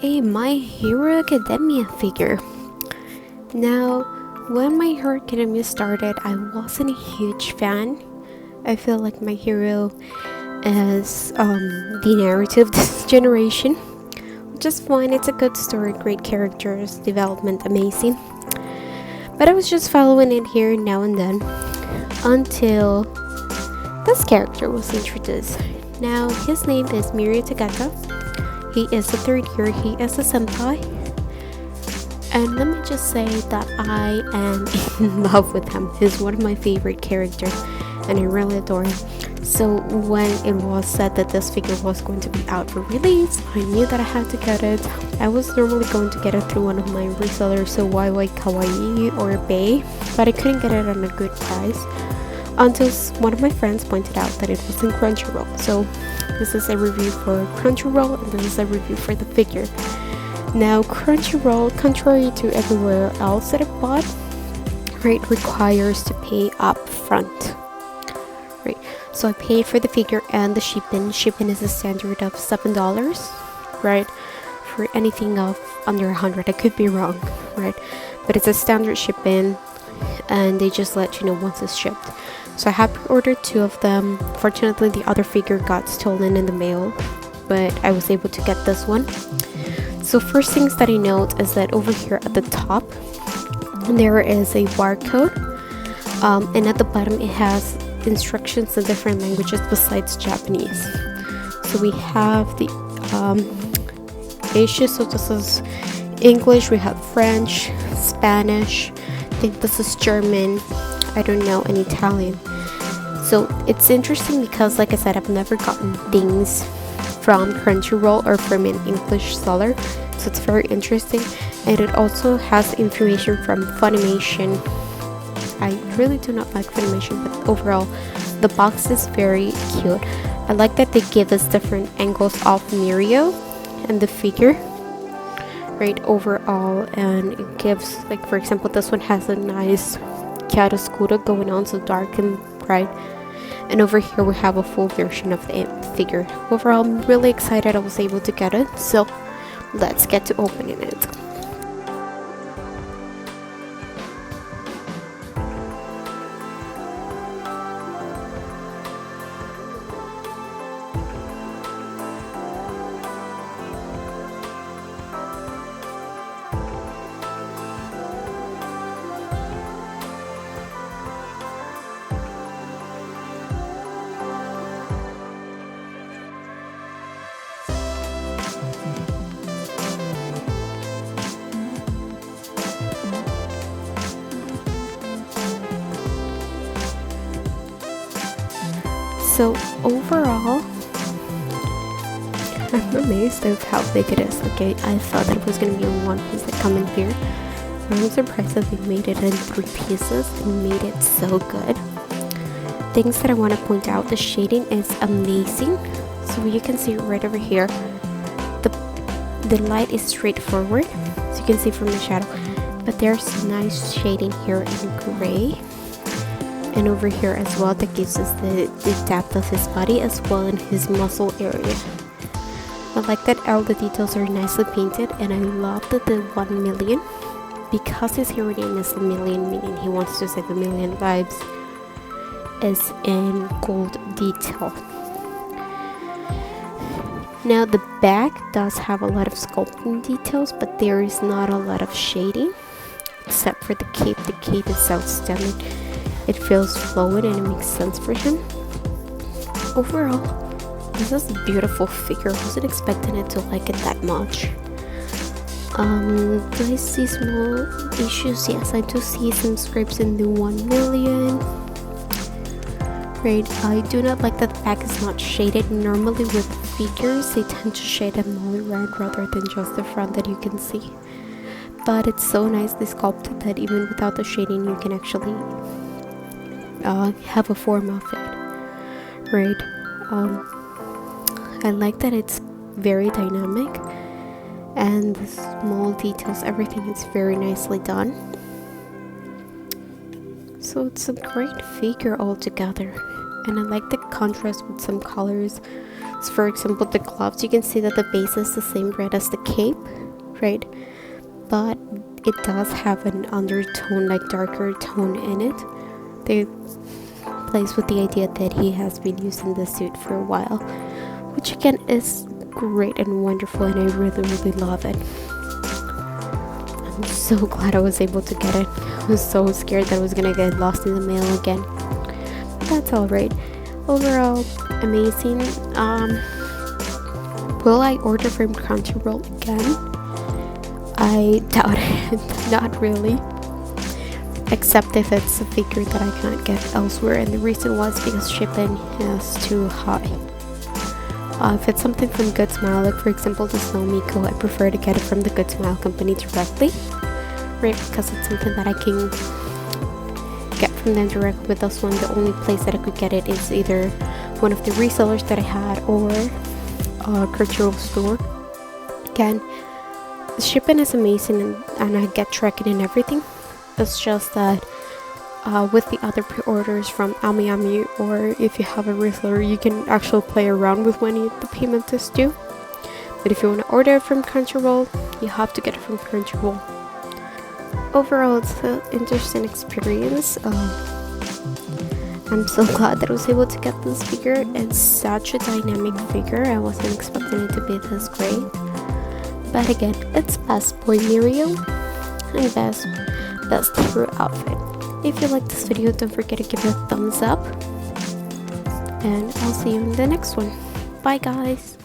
a My Hero Academia figure. Now, when My Hero Academia started, I wasn't a huge fan. I feel like My Hero is the narrative of this generation, which is fine. It's a good story, great characters, development amazing. But I was just following it here now and then until this character was introduced. Now, his name is Mirio Tagata. He is a third year, he is a senpai. And let me just say that I am in love with him. He's one of my favorite characters and I really adore him. So when it was said that this figure was going to be out for release, I knew that I had to get it. I was normally going to get it through one of my resellers, so Yourkawaiidream or Bay, but I couldn't get it at a good price until one of my friends pointed out that it was in Crunchyroll. So this is a review for Crunchyroll and this is a review for the figure. Now Crunchyroll, contrary to everywhere else that I bought, right, requires to pay up front. Right, so I paid for the figure and the shipping. Shipping is a standard of $7, right? For anything of under 100, I could be wrong, right? But it's a standard shipping, and they just let you know once it's shipped. So I have pre-ordered 2 of them. Fortunately, the other figure got stolen in the mail, but I was able to get this one. So first things that I note is that over here at the top, there is a barcode, and at the bottom it has instructions in different languages besides Japanese. So we have the Asia, so this is English, we have French, Spanish, I think this is German, I don't know, and Italian. So it's interesting because, like I said, I've never gotten things from Crunchyroll or from an English seller, so it's very interesting. And it also has information from Funimation. I really do not like Funimation, but overall the box is very cute. I like that they give us different angles of Mirio and the figure, right, overall, and it gives, like, for example, this one has a nice chiaroscuro going on, so dark and bright, and over here we have a full version of the figure. Overall, I'm really excited I was able to get it, so let's get to opening it. So overall, I'm amazed of how big it is. Okay, I thought that it was going to be in one piece that come in here. I'm surprised that they made it in 3 pieces. They made it so good. Things that I want to point out, the shading is amazing. So you can see right over here, the light is straightforward, so you can see from the shadow. But there's nice shading here in gray. And over here as well, that gives us the depth of his body as well in his muscle area. I like that all the details are nicely painted, and I love that the 1,000,000, because his hero name is Lemillion, meaning he wants to say the million vibes, is in gold detail. Now the back does have a lot of sculpting details, but there is not a lot of shading, except for the cape. The cape is outstanding. It feels fluid and it makes sense for him. Overall, this is a beautiful figure. I wasn't expecting it to like it that much. Do I see small issues? Yes, I do see some scrapes in the 1,000,000. Right, I do not like that the back is not shaded. Normally with figures, they tend to shade them all around rather than just the front that you can see. But it's so nicely sculpted that even without the shading, you can actually have a form of it, right? I like that it's very dynamic and the small details, everything is very nicely done. So it's a great figure altogether, and I like the contrast with some colors, So for example, the gloves, you can see that the base is the same red as the cape, right? But it does have an undertone, like darker tone in it. They plays with the idea that he has been using the suit for a while, which again is great and wonderful, and I really love it. I'm so glad I was able to get it. I was so scared that I was gonna get lost in the mail again. But that's alright. Overall, amazing. Will I order from Crunchyroll again? I doubt it. Not really. Except if it's a figure that I can't get elsewhere, and the reason was because shipping is too high. If it's something from Good Smile, like for example the Snow Miko, I prefer to get it from the Good Smile company directly, right? Because it's something that I can get from them directly. With this one, the only place that I could get it is either one of the resellers that I had or a Crunchyroll store. Again, the shipping is amazing, and I get tracking and everything. It's just that with the other pre-orders from AmiAmi, or if you have a reseller, you can actually play around with when the payment is due. But if you want to order it from Crunchyroll, you have to get it from Crunchyroll. Overall, it's an interesting experience. I'm so glad that I was able to get this figure. It's such a dynamic figure. I wasn't expecting it to be this great. But again, it's best boy Mirio and best hero outfit. If you like this video, don't forget to give it a thumbs up, and I'll see you in the next one. Bye guys.